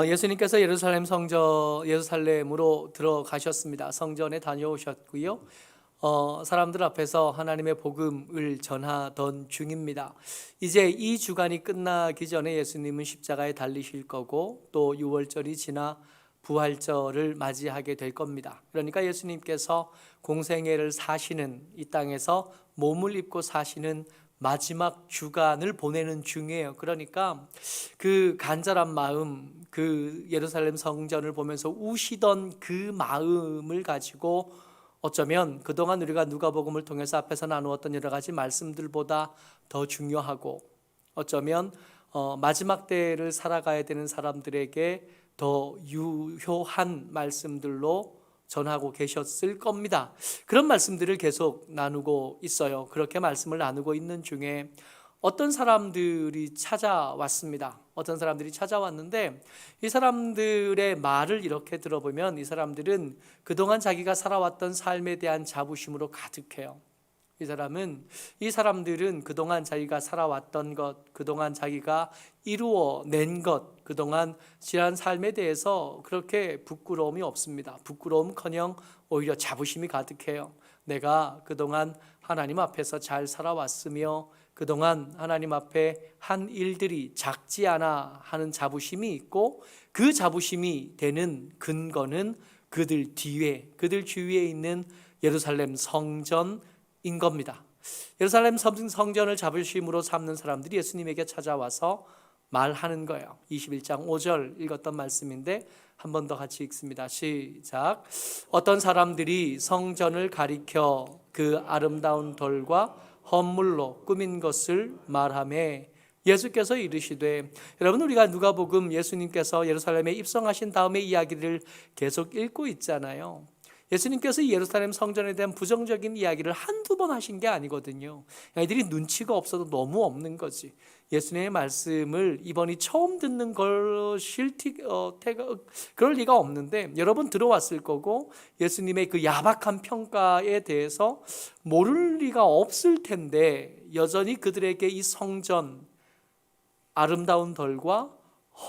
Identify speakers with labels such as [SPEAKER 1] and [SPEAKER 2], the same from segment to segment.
[SPEAKER 1] 예수님께서 예루살렘으로 들어가셨습니다. 성전에 다녀오셨고요. 사람들 앞에서 하나님의 복음을 전하던 중입니다. 이제 이 주간이 끝나기 전에 예수님은 십자가에 달리실 거고 또 유월절이 지나 부활절을 맞이하게 될 겁니다. 그러니까 예수님께서 공생애를 사시는 이 땅에서 몸을 입고 사시는 마지막 주간을 보내는 중이에요. 그러니까 그 간절한 마음, 그 예루살렘 성전을 보면서 우시던 그 마음을 가지고 어쩌면 그동안 우리가 누가복음을 통해서 앞에서 나누었던 여러 가지 말씀들보다 더 중요하고 어쩌면 마지막 때를 살아가야 되는 사람들에게 더 유효한 말씀들로 전하고 계셨을 겁니다. 그런 말씀들을 계속 나누고 있어요. 그렇게 말씀을 나누고 있는 중에 어떤 사람들이 찾아왔습니다. 어떤 사람들이 찾아왔는데 이 사람들의 말을 이렇게 들어보면 이 사람들은 그동안 자기가 살아왔던 삶에 대한 자부심으로 가득해요. 이 사람들은 그동안 자기가 살아왔던 것, 그동안 자기가 이루어낸 것, 그동안 지난 삶에 대해서 그렇게 부끄러움이 없습니다. 부끄러움커녕 오히려 자부심이 가득해요. 내가 그동안 하나님 앞에서 잘 살아왔으며 그동안 하나님 앞에 한 일들이 작지 않아 하는 자부심이 있고 그 자부심이 되는 근거는 그들 주위에 있는 예루살렘 성전인 겁니다. 예루살렘 성전을 자부심으로 삼는 사람들이 예수님에게 찾아와서 말하는 거예요. 21장 5절 읽었던 말씀인데 한 번 더 같이 읽습니다. 시작. 어떤 사람들이 성전을 가리켜 그 아름다운 돌과 헌물로 꾸민 것을 말하매 예수께서 이르시되, 여러분 우리가 누가복음 예수님께서 예루살렘에 입성하신 다음의 이야기를 계속 읽고 있잖아요. 예수님께서 이 예루살렘 성전에 대한 부정적인 이야기를 한두 번 하신 게 아니거든요. 아이들이 눈치가 없어도 너무 없는 거지. 예수님의 말씀을 이번이 처음 듣는 그럴 리가 없는데 여러분 들어왔을 거고 예수님의 그 야박한 평가에 대해서 모를 리가 없을 텐데 여전히 그들에게 이 성전, 아름다운 돌과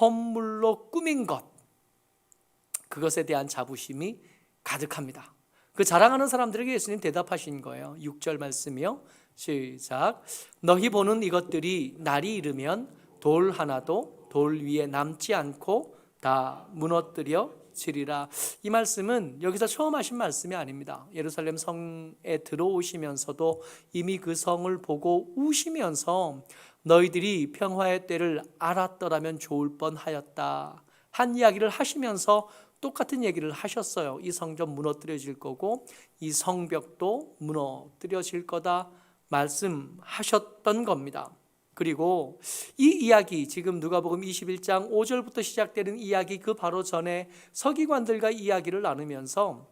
[SPEAKER 1] 헌물로 꾸민 것, 그것에 대한 자부심이 가득합니다. 그 자랑하는 사람들에게 예수님 대답하신 거예요. 6절 말씀이요. 시작. 너희 보는 이것들이 날이 이르면 돌 하나도 돌 위에 남지 않고 다 무너뜨려지리라. 이 말씀은 여기서 처음 하신 말씀이 아닙니다. 예루살렘 성에 들어오시면서도 이미 그 성을 보고 우시면서 너희들이 평화의 때를 알았더라면 좋을 뻔하였다 한 이야기를 하시면서 똑같은 얘기를 하셨어요. 이 성전 무너뜨려질 거고 이 성벽도 무너뜨려질 거다 말씀하셨던 겁니다. 그리고 이 이야기, 지금 누가복음 21장 5절부터 시작되는 이야기 그 바로 전에 서기관들과 이야기를 나누면서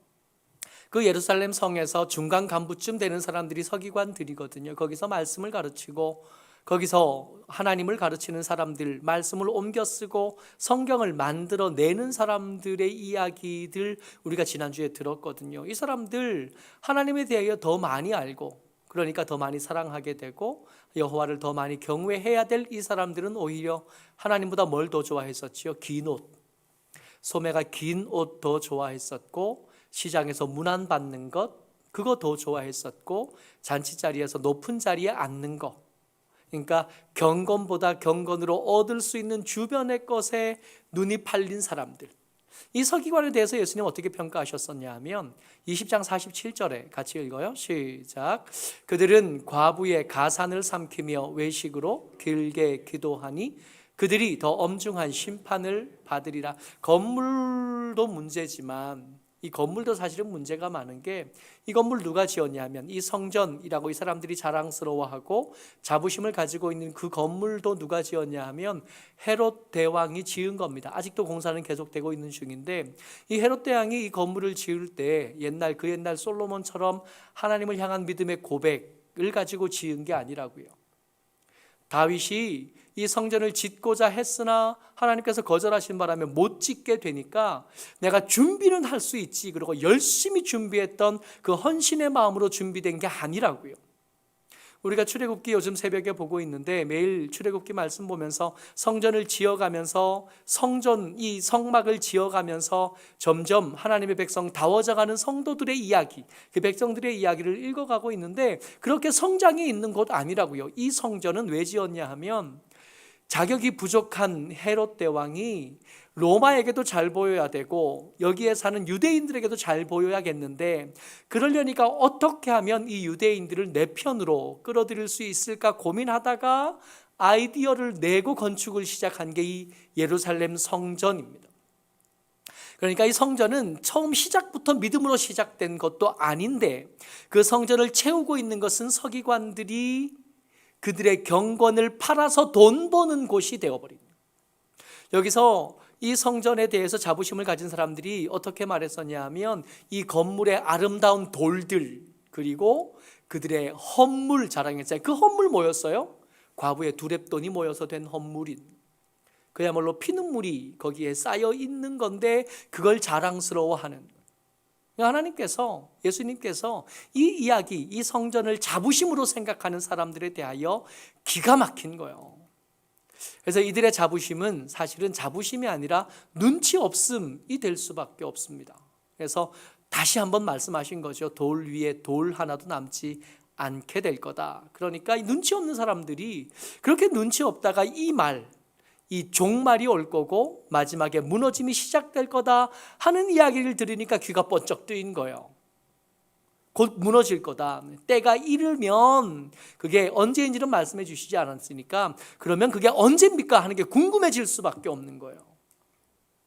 [SPEAKER 1] 그 예루살렘 성에서 중간 간부쯤 되는 사람들이 서기관들이거든요. 거기서 말씀을 가르치고 거기서 하나님을 가르치는 사람들, 말씀을 옮겨 쓰고 성경을 만들어내는 사람들의 이야기들 우리가 지난주에 들었거든요. 이 사람들 하나님에 대하여 더 많이 알고 그러니까 더 많이 사랑하게 되고 여호와를 더 많이 경외해야 될 이 사람들은 오히려 하나님보다 뭘 더 좋아했었지요? 긴 옷, 소매가 긴 옷 더 좋아했었고 시장에서 문안받는 것 그거 더 좋아했었고 잔치자리에서 높은 자리에 앉는 것, 그러니까 경건보다 경건으로 얻을 수 있는 주변의 것에 눈이 팔린 사람들, 이 서기관에 대해서 예수님 어떻게 평가하셨었냐 하면 20장 47절에 같이 읽어요. 시작. 그들은 과부의 가산을 삼키며 외식으로 길게 기도하니 그들이 더 엄중한 심판을 받으리라. 건물도 문제지만 이 건물도 사실은 문제가 많은 게 이 건물 누가 지었냐 하면 이 성전이라고 이 사람들이 자랑스러워하고 자부심을 가지고 있는 그 건물도 누가 지었냐 하면 헤롯 대왕이 지은 겁니다. 아직도 공사는 계속되고 있는 중인데 이 헤롯 대왕이 이 건물을 지을 때 그 옛날 솔로몬처럼 하나님을 향한 믿음의 고백을 가지고 지은 게 아니라고요. 다윗이 이 성전을 짓고자 했으나 하나님께서 거절하신 바람에 못 짓게 되니까 내가 준비는 할 수 있지, 그리고 열심히 준비했던 그 헌신의 마음으로 준비된 게 아니라고요. 우리가 출애굽기 요즘 새벽에 보고 있는데 매일 출애굽기 말씀 보면서 성전을 지어가면서 이 성막을 지어가면서 점점 하나님의 백성 다워져가는 성도들의 이야기, 그 백성들의 이야기를 읽어가고 있는데 그렇게 성장이 있는 곳 아니라고요. 이 성전은 왜 지었냐 하면 자격이 부족한 헤롯 대왕이 로마에게도 잘 보여야 되고 여기에 사는 유대인들에게도 잘 보여야겠는데 그러려니까 어떻게 하면 이 유대인들을 내 편으로 끌어들일 수 있을까 고민하다가 아이디어를 내고 건축을 시작한 게 이 예루살렘 성전입니다. 그러니까 이 성전은 처음 시작부터 믿음으로 시작된 것도 아닌데 그 성전을 채우고 있는 것은 서기관들이 그들의 경건을 팔아서 돈 버는 곳이 되어버립니다. 여기서 이 성전에 대해서 자부심을 가진 사람들이 어떻게 말했었냐 하면 이 건물의 아름다운 돌들 그리고 그들의 헌물 자랑했어요. 그 헌물 뭐였어요? 과부의 두렙돈이 모여서 된 헌물인, 그야말로 피눈물이 거기에 쌓여 있는 건데 그걸 자랑스러워하는 하나님께서, 예수님께서 이 이야기, 이 성전을 자부심으로 생각하는 사람들에 대하여 기가 막힌 거예요. 그래서 이들의 자부심은 사실은 자부심이 아니라 눈치 없음이 될 수밖에 없습니다. 그래서 다시 한번 말씀하신 거죠. 돌 위에 돌 하나도 남지 않게 될 거다. 그러니까 눈치 없는 사람들이 그렇게 눈치 없다가 이 종말이 올 거고 마지막에 무너짐이 시작될 거다 하는 이야기를 들으니까 귀가 번쩍 뜨인 거예요. 곧 무너질 거다. 때가 이르면, 그게 언제인지는 말씀해 주시지 않았으니까 그러면 그게 언제입니까 하는 게 궁금해질 수밖에 없는 거예요.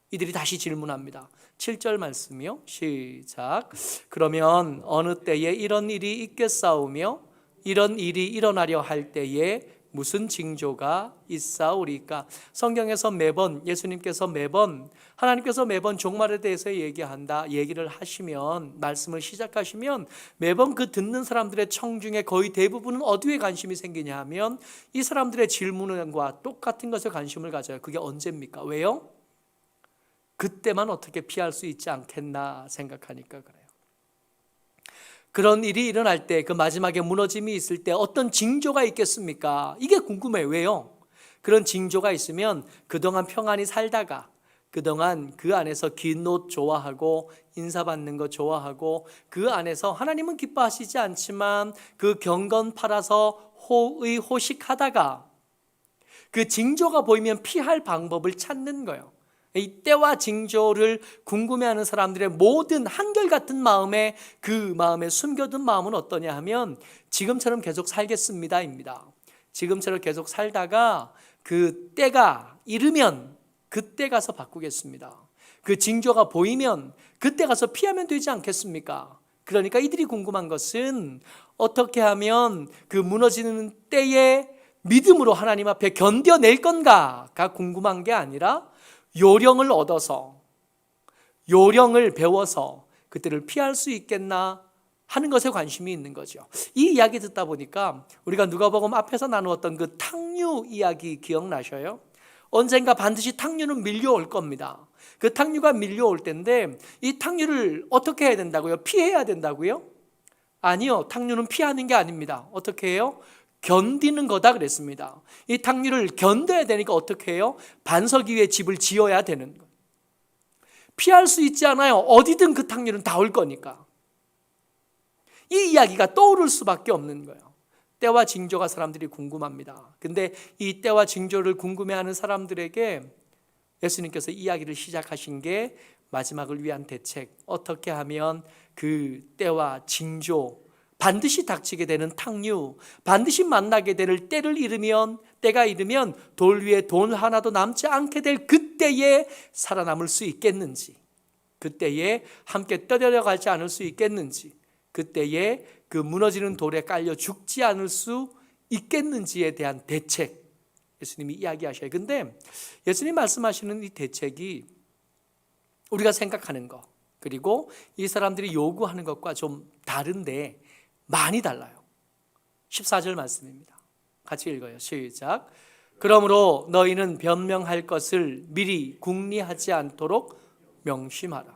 [SPEAKER 1] 이들이 다시 질문합니다. 7절 말씀이요. 시작. 그러면 어느 때에 이런 일이 있겠사오며 이런 일이 일어나려 할 때에 무슨 징조가 있사오리까? 성경에서 매번, 예수님께서 매번, 하나님께서 매번 종말에 대해서 얘기를 하시면, 말씀을 시작하시면 매번 그 듣는 사람들의 청중의 거의 대부분은 어디에 관심이 생기냐 하면 이 사람들의 질문과 똑같은 것에 관심을 가져요. 그게 언제입니까? 왜요? 그때만 어떻게 피할 수 있지 않겠나 생각하니까 그래요. 그런 일이 일어날 때, 그 마지막에 무너짐이 있을 때 어떤 징조가 있겠습니까? 이게 궁금해요. 왜요? 그런 징조가 있으면 그동안 평안히 살다가 그동안 그 안에서 긴 옷 좋아하고 인사받는 거 좋아하고 그 안에서 하나님은 기뻐하시지 않지만 그 경건 팔아서 호의호식하다가 그 징조가 보이면 피할 방법을 찾는 거예요. 이 때와 징조를 궁금해하는 사람들의 모든 한결같은 마음에, 그 마음에 숨겨둔 마음은 어떠냐 하면 지금처럼 계속 살겠습니다입니다. 지금처럼 계속 살다가 그 때가 이르면 그때 가서 바꾸겠습니다. 그 징조가 보이면 그때 가서 피하면 되지 않겠습니까? 그러니까 이들이 궁금한 것은 어떻게 하면 그 무너지는 때에 믿음으로 하나님 앞에 견뎌낼 건가가 궁금한 게 아니라 요령을 얻어서, 요령을 배워서 그때를 피할 수 있겠나 하는 것에 관심이 있는 거죠. 이 이야기 듣다 보니까 우리가 누가복음 앞에서 나누었던 그 탕류 이야기 기억나셔요? 언젠가 반드시 탕류는 밀려올 겁니다. 그 탕류가 밀려올 텐데 이 탕류를 어떻게 해야 된다고요? 피해야 된다고요? 아니요, 탕류는 피하는 게 아닙니다. 어떻게 해요? 견디는 거다 그랬습니다. 이 탕류를 견뎌야 되니까 어떻게 해요? 반석 위에 집을 지어야 되는 거예요. 피할 수 있지 않아요. 어디든 그 탕류는 닿을 거니까. 이 이야기가 떠오를 수밖에 없는 거예요. 때와 징조가 사람들이 궁금합니다. 근데 이 때와 징조를 궁금해하는 사람들에게 예수님께서 이야기를 시작하신 게 마지막을 위한 대책, 어떻게 하면 그 때와 징조, 반드시 닥치게 되는 탕류, 반드시 만나게 될 때가 이르면 돌 위에 돈 하나도 남지 않게 될 그때에 살아남을 수 있겠는지, 그때에 함께 떠내려가지 않을 수 있겠는지, 그때에 그 무너지는 돌에 깔려 죽지 않을 수 있겠는지에 대한 대책, 예수님이 이야기하셔요. 근데 예수님 말씀하시는 이 대책이 우리가 생각하는 것, 그리고 이 사람들이 요구하는 것과 좀 다른데 많이 달라요. 14절 말씀입니다. 같이 읽어요. 시작. 그러므로 너희는 변명할 것을 미리 궁리하지 않도록 명심하라.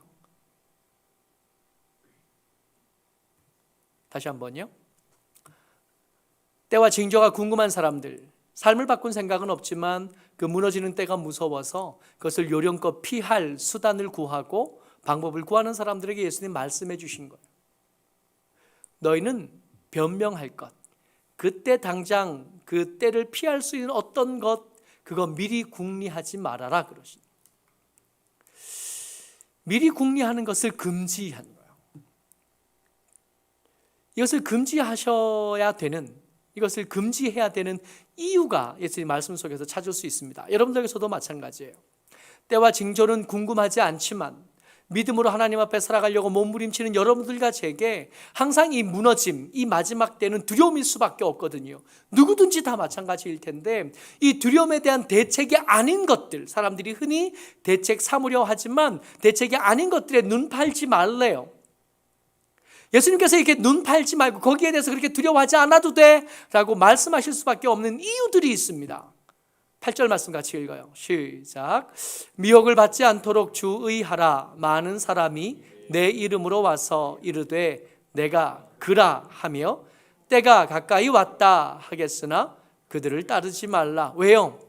[SPEAKER 1] 다시 한번요. 때와 징조가 궁금한 사람들, 삶을 바꾼 생각은 없지만 그 무너지는 때가 무서워서 그것을 요령껏 피할 수단을 구하고 방법을 구하는 사람들에게 예수님 말씀해 주신 거예요. 너희는 변명할 것, 그때 당장 그 때를 피할 수 있는 어떤 것, 그거 미리 궁리하지 말아라 그러신. 미리 궁리하는 것을 금지한 거예요. 이것을 금지하셔야 되는, 이것을 금지해야 되는 이유가 예수님 말씀 속에서 찾을 수 있습니다. 여러분들에게서도 마찬가지예요. 때와 징조는 궁금하지 않지만 믿음으로 하나님 앞에 살아가려고 몸부림치는 여러분들과 제게 항상 이 무너짐, 이 마지막 때는 두려움일 수밖에 없거든요. 누구든지 다 마찬가지일 텐데 이 두려움에 대한 대책이 아닌 것들, 사람들이 흔히 대책 삼으려 하지만 대책이 아닌 것들에 눈 팔지 말래요. 예수님께서 이렇게 눈 팔지 말고 거기에 대해서 그렇게 두려워하지 않아도 돼 라고 말씀하실 수밖에 없는 이유들이 있습니다. 8절 말씀 같이 읽어요. 시작. 미혹을 받지 않도록 주의하라. 많은 사람이 내 이름으로 와서 이르되 내가 그라 하며 때가 가까이 왔다 하겠으나 그들을 따르지 말라. 왜요?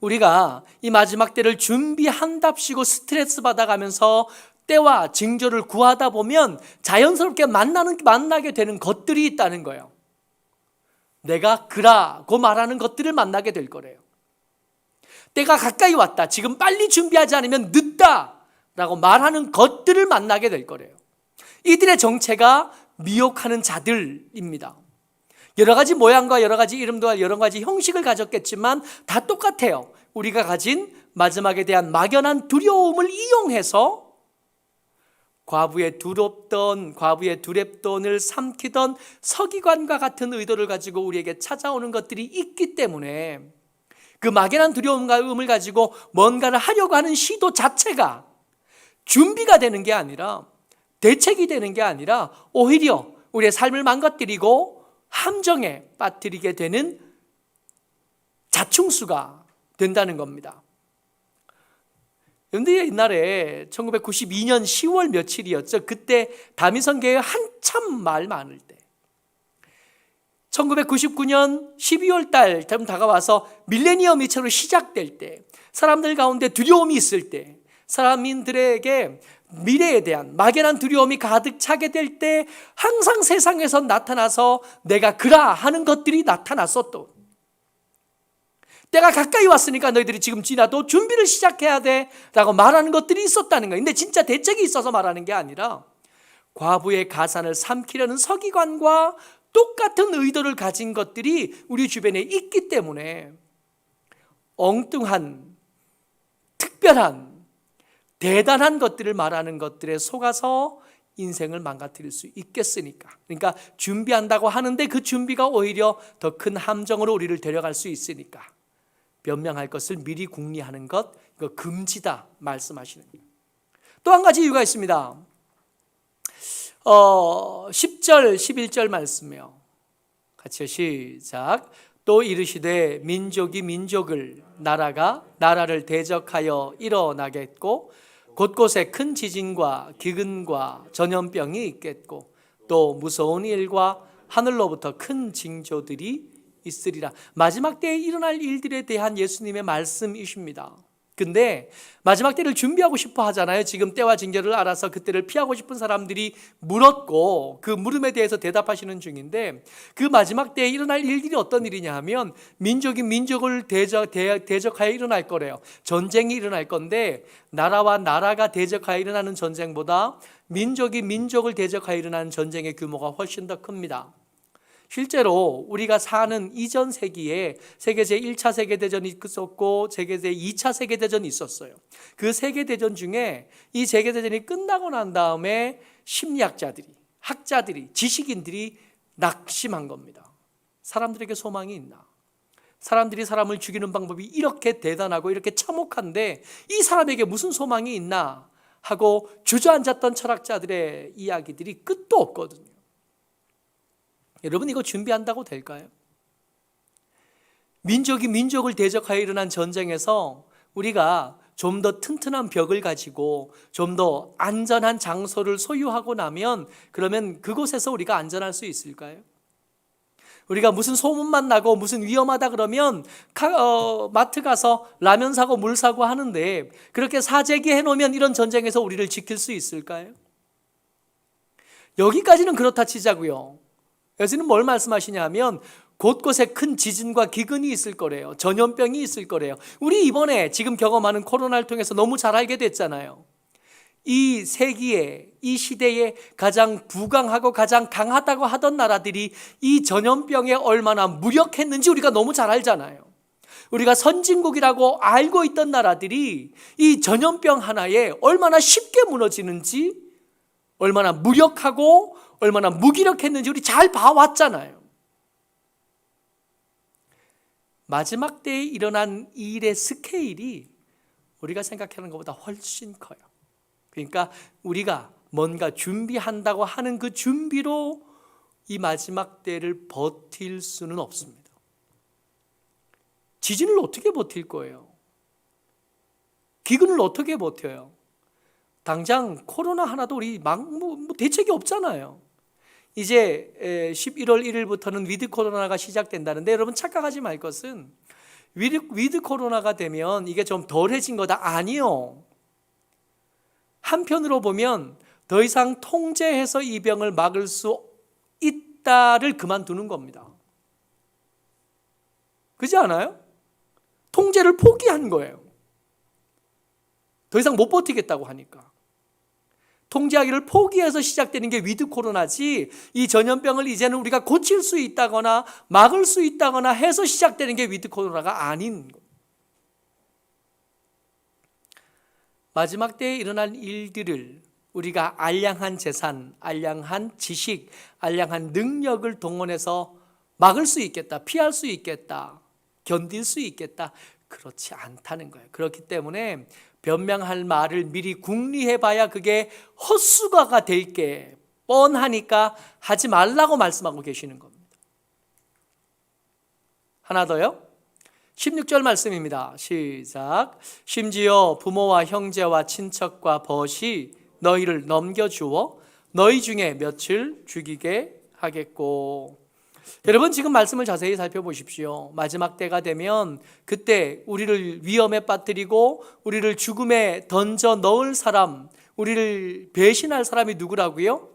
[SPEAKER 1] 우리가 이 마지막 때를 준비한답시고 스트레스 받아가면서 때와 징조를 구하다 보면 자연스럽게 만나게 되는 것들이 있다는 거예요. 내가 그라고 말하는 것들을 만나게 될 거래요. 때가 가까이 왔다. 지금 빨리 준비하지 않으면 늦다 라고 말하는 것들을 만나게 될 거래요. 이들의 정체가 미혹하는 자들입니다. 여러 가지 모양과 여러 가지 이름과 여러 가지 형식을 가졌겠지만 다 똑같아요. 우리가 가진 마지막에 대한 막연한 두려움을 이용해서 과부의 두렵돈을 삼키던 서기관과 같은 의도를 가지고 우리에게 찾아오는 것들이 있기 때문에 그 막연한 두려움을 가지고 뭔가를 하려고 하는 시도 자체가 준비가 되는 게 아니라 대책이 되는 게 아니라 오히려 우리의 삶을 망가뜨리고 함정에 빠뜨리게 되는 자충수가 된다는 겁니다. 그런데 옛날에 1992년 10월 며칠이었죠. 그때 다미성교회 한참 말 많을 때 1999년 12월 달 다가와서 밀레니엄이 새로 시작될 때 사람들 가운데 두려움이 있을 때 사람들에게 미래에 대한 막연한 두려움이 가득 차게 될 때 항상 세상에서 나타나서 내가 그라 하는 것들이 나타났어. 또 때가 가까이 왔으니까 너희들이 지금 지나도 준비를 시작해야 돼 라고 말하는 것들이 있었다는 거예요. 근데 진짜 대책이 있어서 말하는 게 아니라 과부의 가산을 삼키려는 서기관과 똑같은 의도를 가진 것들이 우리 주변에 있기 때문에 엉뚱한, 특별한, 대단한 것들을 말하는 것들에 속아서 인생을 망가뜨릴 수 있겠으니까. 그러니까 준비한다고 하는데 그 준비가 오히려 더 큰 함정으로 우리를 데려갈 수 있으니까 변명할 것을 미리 궁리하는 것, 이거 금지다 말씀하시는 거예요. 또 한 가지 이유가 있습니다. 10절, 11절 말씀이요. 같이 시작. 또 이르시되 민족이 민족을, 나라가 나라를 대적하여 일어나겠고 곳곳에 큰 지진과 기근과 전염병이 있겠고 또 무서운 일과 하늘로부터 큰 징조들이 있으리라. 마지막 때에 일어날 일들에 대한 예수님의 말씀이십니다. 근데 마지막 때를 준비하고 싶어 하잖아요. 지금 때와 징조를 알아서 그때를 피하고 싶은 사람들이 물었고 그 물음에 대해서 대답하시는 중인데 그 마지막 때에 일어날 일들이 어떤 일이냐 하면 민족이 민족을 대적하여 일어날 거래요. 전쟁이 일어날 건데 나라와 나라가 대적하여 일어나는 전쟁보다 민족이 민족을 대적하여 일어나는 전쟁의 규모가 훨씬 더 큽니다. 실제로 우리가 사는 이전 세기에 세계 제1차 세계대전이 있었고 세계 제2차 세계대전이 있었어요. 그 세계대전 중에 이 세계대전이 끝나고 난 다음에 심리학자들이, 학자들이, 지식인들이 낙심한 겁니다. 사람들에게 소망이 있나? 사람들이 사람을 죽이는 방법이 이렇게 대단하고 이렇게 참혹한데 이 사람에게 무슨 소망이 있나? 하고 주저앉았던 철학자들의 이야기들이 끝도 없거든요. 여러분, 이거 준비한다고 될까요? 민족이 민족을 대적하여 일어난 전쟁에서 우리가 좀 더 튼튼한 벽을 가지고 좀 더 안전한 장소를 소유하고 나면 그러면 그곳에서 우리가 안전할 수 있을까요? 우리가 무슨 소문만 나고 무슨 위험하다 그러면 마트 가서 라면 사고 물 사고 하는데, 그렇게 사재기 해놓으면 이런 전쟁에서 우리를 지킬 수 있을까요? 여기까지는 그렇다 치자고요. 여기서는 뭘 말씀하시냐 하면 곳곳에 큰 지진과 기근이 있을 거래요. 전염병이 있을 거래요. 우리 이번에 지금 경험하는 코로나를 통해서 너무 잘 알게 됐잖아요. 이 세기에, 이 시대에 가장 부강하고 가장 강하다고 하던 나라들이 이 전염병에 얼마나 무력했는지 우리가 너무 잘 알잖아요. 우리가 선진국이라고 알고 있던 나라들이 이 전염병 하나에 얼마나 쉽게 무너지는지, 얼마나 무력하고 얼마나 무기력했는지 우리 잘 봐왔잖아요. 마지막 때에 일어난 이 일의 스케일이 우리가 생각하는 것보다 훨씬 커요. 그러니까 우리가 뭔가 준비한다고 하는 그 준비로 이 마지막 때를 버틸 수는 없습니다. 지진을 어떻게 버틸 거예요? 기근을 어떻게 버텨요? 당장 코로나 하나도 우리 대책이 없잖아요. 이제 11월 1일부터는 위드 코로나가 시작된다는데, 여러분 착각하지 말 것은 위드 코로나가 되면 이게 좀 덜해진 거다. 아니요. 한편으로 보면 더 이상 통제해서 이 병을 막을 수 있다를 그만두는 겁니다. 그렇지 않아요? 통제를 포기한 거예요. 더 이상 못 버티겠다고 하니까. 통제하기를 포기해서 시작되는 게 위드 코로나지, 이 전염병을 이제는 우리가 고칠 수 있다거나 막을 수 있다거나 해서 시작되는 게 위드 코로나가 아닌 거예요. 마지막 때에 일어날 일들을 우리가 알량한 재산, 알량한 지식, 알량한 능력을 동원해서 막을 수 있겠다, 피할 수 있겠다, 견딜 수 있겠다, 그렇지 않다는 거예요. 그렇기 때문에 변명할 말을 미리 궁리해봐야 그게 헛수고가 될 게 뻔하니까 하지 말라고 말씀하고 계시는 겁니다. 하나 더요. 16절 말씀입니다. 시작. 심지어 부모와 형제와 친척과 벗이 너희를 넘겨주어 너희 중에 며칠 죽이게 하겠고. 여러분 지금 말씀을 자세히 살펴보십시오. 마지막 때가 되면 그때 우리를 위험에 빠뜨리고 우리를 죽음에 던져 넣을 사람, 우리를 배신할 사람이 누구라고요?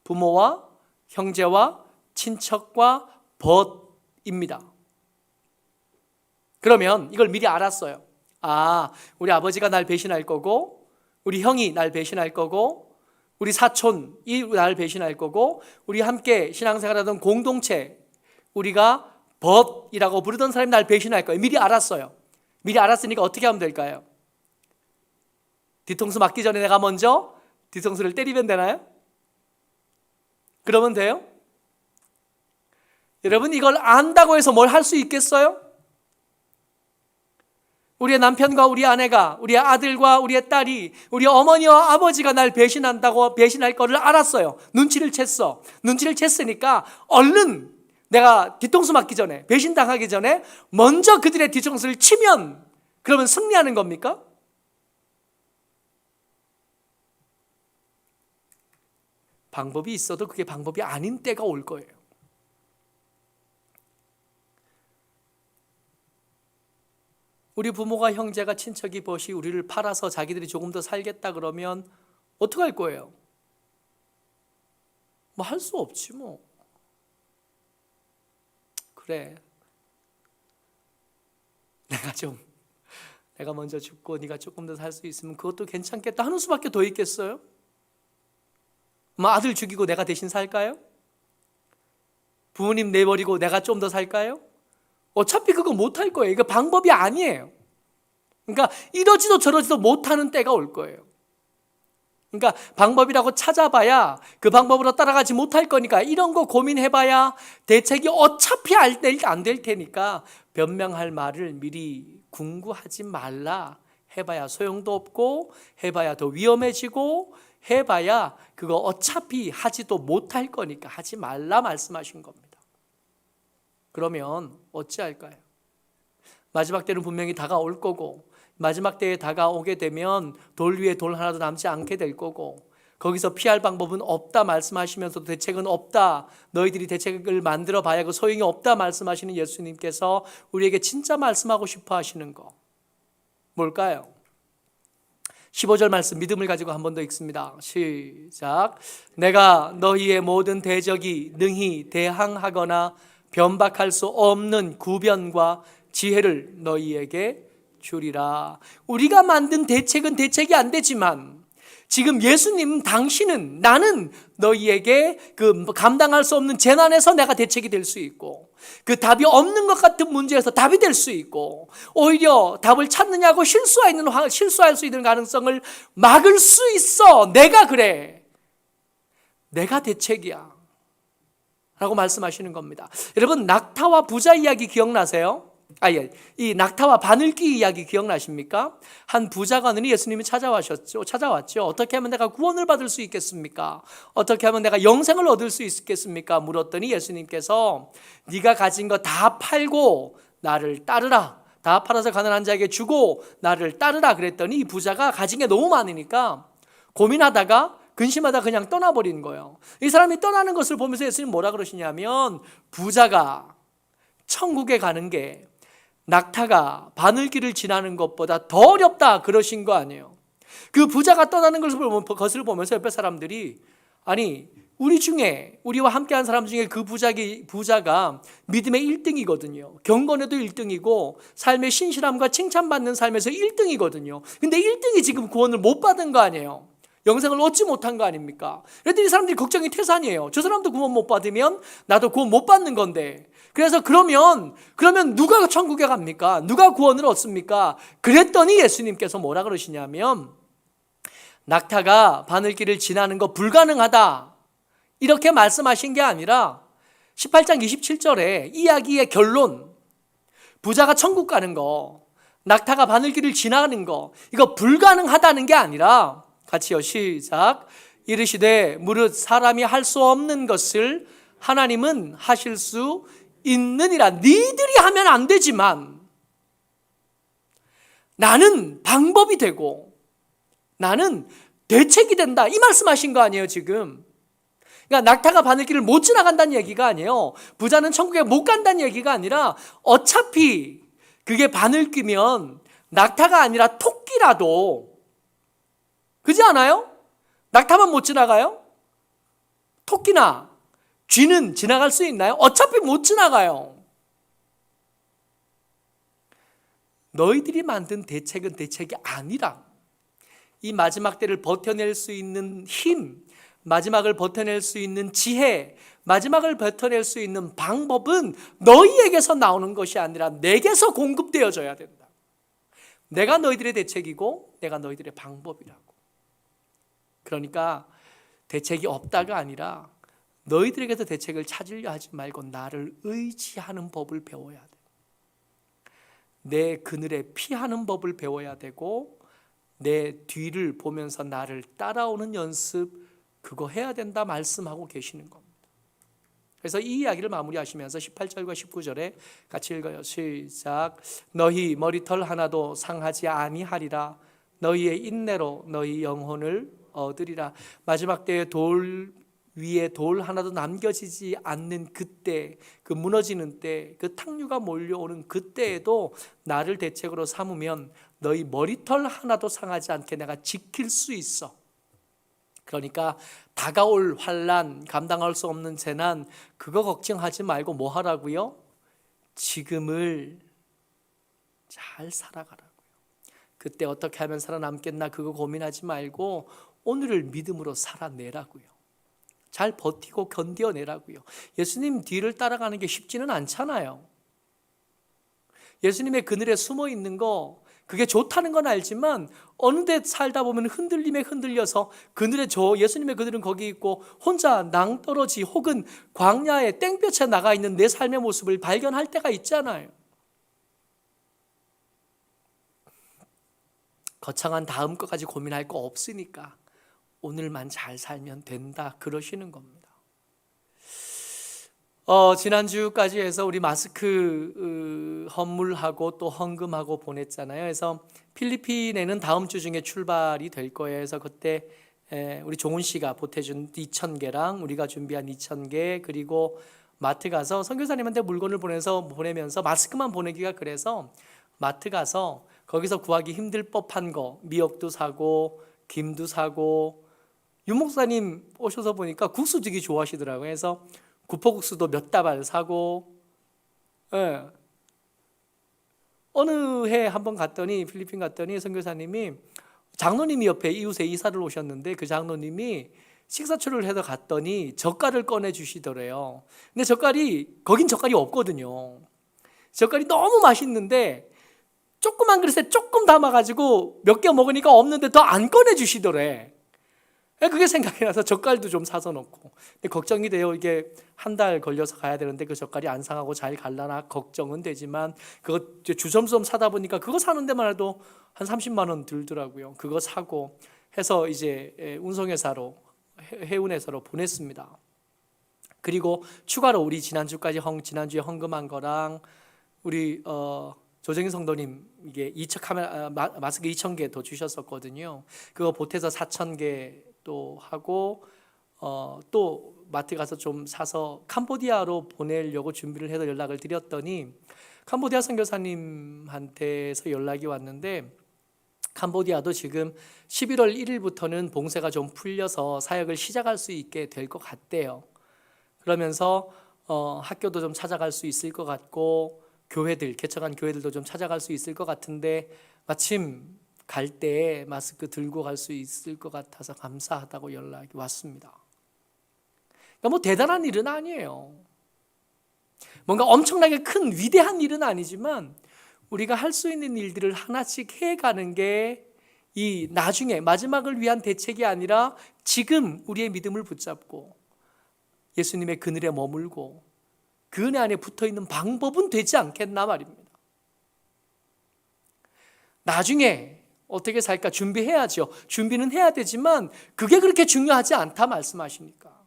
[SPEAKER 1] 부모와 형제와 친척과 벗입니다. 그러면 이걸 미리 알았어요. 아, 우리 아버지가 날 배신할 거고, 우리 형이 날 배신할 거고, 우리 사촌이 날 배신할 거고, 우리 함께 신앙생활하던 공동체, 우리가 벗이라고 부르던 사람이 날 배신할 거예요. 미리 알았어요. 미리 알았으니까 어떻게 하면 될까요? 뒤통수 맞기 전에 내가 먼저 뒤통수를 때리면 되나요? 그러면 돼요? 여러분 이걸 안다고 해서 뭘 할 수 있겠어요? 우리의 남편과 우리 아내가, 우리의 아들과 우리의 딸이, 우리 어머니와 아버지가 날 배신한다고 배신할 거를 알았어요. 눈치를 챘어. 눈치를 챘으니까 얼른 내가 뒤통수 맞기 전에, 배신당하기 전에 먼저 그들의 뒤통수를 치면 그러면 승리하는 겁니까? 방법이 있어도 그게 방법이 아닌 때가 올 거예요. 우리 부모가 형제가 친척이 벗이 우리를 팔아서 자기들이 조금 더 살겠다 그러면 어떡할 거예요? 뭐 할 수 없지 뭐. 그래. 내가 먼저 죽고 네가 조금 더 살 수 있으면 그것도 괜찮겠다 하는 수밖에 더 있겠어요? 뭐 아들 죽이고 내가 대신 살까요? 부모님 내버리고 내가 좀 더 살까요? 어차피 그거 못할 거예요. 이거 방법이 아니에요. 그러니까 이러지도 저러지도 못하는 때가 올 거예요. 그러니까 방법이라고 찾아봐야 그 방법으로 따라가지 못할 거니까 이런 거 고민해봐야 대책이 어차피 안 될 테니까 변명할 말을 미리 궁구하지 말라. 해봐야 소용도 없고 해봐야 더 위험해지고 해봐야 그거 어차피 하지도 못할 거니까 하지 말라 말씀하신 겁니다. 그러면 어찌할까요? 마지막 때는 분명히 다가올 거고 마지막 때에 다가오게 되면 돌 위에 돌 하나도 남지 않게 될 거고 거기서 피할 방법은 없다 말씀하시면서도 대책은 없다. 너희들이 대책을 만들어 봐야 그 소용이 없다 말씀하시는 예수님께서 우리에게 진짜 말씀하고 싶어 하시는 거 뭘까요? 15절 말씀 믿음을 가지고 한 번 더 읽습니다. 시작. 내가 너희의 모든 대적이 능히 대항하거나 변박할 수 없는 구변과 지혜를 너희에게 주리라. 우리가 만든 대책은 대책이 안 되지만 지금 예수님 당신은 나는 너희에게 그 감당할 수 없는 재난에서 내가 대책이 될 수 있고 그 답이 없는 것 같은 문제에서 답이 될 수 있고 오히려 답을 찾느냐고 실수할 수 있는 가능성을 막을 수 있어. 내가 그래. 내가 대책이야 라고 말씀하시는 겁니다. 여러분 낙타와 부자 이야기 기억나세요? 이 낙타와 바늘귀 이야기 기억나십니까? 한 부자관원이 예수님이 찾아왔죠. 어떻게 하면 내가 구원을 받을 수 있겠습니까? 어떻게 하면 내가 영생을 얻을 수 있겠습니까? 물었더니 예수님께서 네가 가진 거 다 팔고 나를 따르라. 다 팔아서 가난한 자에게 주고 나를 따르라 그랬더니 이 부자가 가진 게 너무 많으니까 고민하다가 근심하다 그냥 떠나버린 거예요. 이 사람이 떠나는 것을 보면서 예수님 뭐라 그러시냐면 부자가 천국에 가는 게 낙타가 바늘길을 지나는 것보다 더 어렵다 그러신 거 아니에요. 그 부자가 떠나는 것을 보면서 옆에 사람들이 아니 우리 중에 우리와 함께한 사람 중에 그 부자가 믿음의 1등이거든요. 경건에도 1등이고 삶의 신실함과 칭찬받는 삶에서 1등이거든요. 근데 1등이 지금 구원을 못 받은 거 아니에요. 영생을 얻지 못한 거 아닙니까? 그랬더니 사람들이 걱정이 태산이에요. 저 사람도 구원 못 받으면 나도 구원 못 받는 건데 그래서 그러면 누가 천국에 갑니까? 누가 구원을 얻습니까? 그랬더니 예수님께서 뭐라 그러시냐면 낙타가 바늘길을 지나는 거 불가능하다 이렇게 말씀하신 게 아니라 18장 27절에 이야기의 결론 부자가 천국 가는 거 낙타가 바늘길을 지나는 거 이거 불가능하다는 게 아니라 같이요 시작 이르시되 무릇 사람이 할 수 없는 것을 하나님은 하실 수 있느니라. 니들이 하면 안 되지만 나는 방법이 되고 나는 대책이 된다 이 말씀하신 거 아니에요 지금. 그러니까 낙타가 바늘길을 못 지나간다는 얘기가 아니에요. 부자는 천국에 못 간다는 얘기가 아니라 어차피 그게 바늘귀면 낙타가 아니라 토끼라도 그렇지 않아요? 낙타만 못 지나가요? 토끼나 쥐는 지나갈 수 있나요? 어차피 못 지나가요. 너희들이 만든 대책은 대책이 아니라 이 마지막 때를 버텨낼 수 있는 힘, 마지막을 버텨낼 수 있는 지혜, 마지막을 버텨낼 수 있는 방법은 너희에게서 나오는 것이 아니라 내게서 공급되어져야 된다. 내가 너희들의 대책이고 내가 너희들의 방법이라고. 그러니까 대책이 없다가 아니라 너희들에게서 대책을 찾으려 하지 말고 나를 의지하는 법을 배워야 돼. 내 그늘에 피하는 법을 배워야 되고 내 뒤를 보면서 나를 따라오는 연습 그거 해야 된다 말씀하고 계시는 겁니다. 그래서 이 이야기를 마무리하시면서 18절과 19절에 같이 읽어요. 시작. 너희 머리털 하나도 상하지 아니하리라. 너희의 인내로 너희 영혼을 얻으리라. 마지막 때에 돌 위에 돌 하나도 남겨지지 않는 그때, 그 무너지는 때, 그 탕류가 몰려오는 그때에도 나를 대책으로 삼으면 너희 머리털 하나도 상하지 않게 내가 지킬 수 있어. 그러니까 다가올 환난, 감당할 수 없는 재난 그거 걱정하지 말고 뭐 하라고요? 지금을 잘 살아가라고요. 그때 어떻게 하면 살아남겠나 그거 고민하지 말고 오늘을 믿음으로 살아내라고요. 잘 버티고 견뎌내라고요. 예수님 뒤를 따라가는 게 쉽지는 않잖아요. 예수님의 그늘에 숨어 있는 거 그게 좋다는 건 알지만 어느 데 살다 보면 흔들림에 흔들려서 그늘에 예수님의 그늘은 거기 있고 혼자 낭떠러지 혹은 광야에 땡볕에 나가 있는 내 삶의 모습을 발견할 때가 있잖아요. 거창한 다음 것까지 고민할 거 없으니까 오늘만 잘 살면 된다 그러시는 겁니다. 지난주까지 해서 우리 마스크 헌물하고 또 헌금하고 보냈잖아요. 그래서 필리핀에는 다음 주 중에 출발이 될 거예요. 그래서 그때 우리 종훈 씨가 보태준 2,000개랑 우리가 준비한 2,000개, 그리고 마트 가서 선교사님한테 물건을 보내면서 마스크만 보내기가 그래서 마트 가서 거기서 구하기 힘들 법한 거, 미역도 사고 김도 사고, 윤 목사님 오셔서 보니까 국수 되게 좋아하시더라고요. 그래서 구포국수도 몇 다발 사고, 예. 어느 해 한번 갔더니, 필리핀 갔더니 선교사님이, 장로님이 옆에 이웃에 이사를 오셨는데 그 장로님이 식사초를 해서 갔더니 젓갈을 꺼내 주시더래요. 근데 거긴 젓갈이 없거든요. 젓갈이 너무 맛있는데 조그만 그릇에 조금 담아가지고 몇 개 먹으니까 없는데 더 안 꺼내 주시더래. 그게 생각이 나서 젓갈도 좀 사서 넣고. 근데 걱정이 돼요. 이게 한 달 걸려서 가야 되는데 그 젓갈이 안 상하고 잘 갈라나 걱정은 되지만, 그거 주섬주섬 사다 보니까 그거 사는 데만 해도 한 30만 원 들더라고요. 그거 사고 해서 이제 운송회사로, 해운회사로 보냈습니다. 그리고 추가로 우리 지난주에 헌금한 거랑 우리 조정인 성도님 이게 마스크 2,000개 더 주셨었거든요. 그거 보태서 4,000개 또 하고, 또 마트 가서 좀 사서 캄보디아로 보내려고 준비를 해서 연락을 드렸더니 캄보디아 선교사님한테서 연락이 왔는데, 캄보디아도 지금 11월 1일부터는 봉쇄가 좀 풀려서 사역을 시작할 수 있게 될 것 같대요. 그러면서 학교도 좀 찾아갈 수 있을 것 같고, 개척한 교회들도 좀 찾아갈 수 있을 것 같은데, 마침 갈 때 마스크 들고 갈 수 있을 것 같아서 감사하다고 연락이 왔습니다. 그러니까 뭐 대단한 일은 아니에요. 뭔가 엄청나게 큰 위대한 일은 아니지만 우리가 할 수 있는 일들을 하나씩 해가는 게 이 나중에 마지막을 위한 대책이 아니라 지금 우리의 믿음을 붙잡고 예수님의 그늘에 머물고 그 은혜 안에 붙어있는 방법은 되지 않겠나 말입니다. 나중에 어떻게 살까 준비해야죠. 준비는 해야 되지만 그게 그렇게 중요하지 않다 말씀하시니까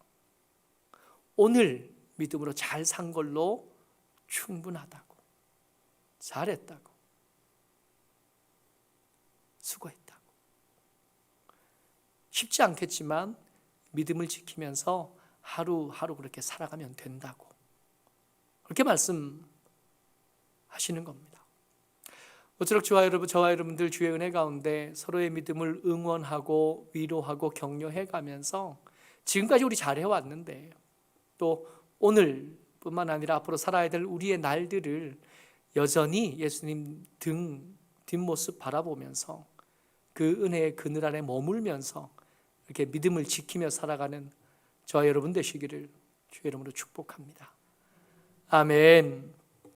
[SPEAKER 1] 오늘 믿음으로 잘 산 걸로 충분하다고, 잘했다고, 수고했다고. 쉽지 않겠지만 믿음을 지키면서 하루하루 그렇게 살아가면 된다고, 그렇게 말씀하시는 겁니다. 모쪼록 저와 여러분들 주의 은혜 가운데 서로의 믿음을 응원하고 위로하고 격려해 가면서 지금까지 우리 잘해왔는데 또 오늘뿐만 아니라 앞으로 살아야 될 우리의 날들을 여전히 예수님 뒷모습 바라보면서 그 은혜의 그늘 안에 머물면서 이렇게 믿음을 지키며 살아가는 저와 여러분 되시기를 주의 이름으로 축복합니다. 아멘.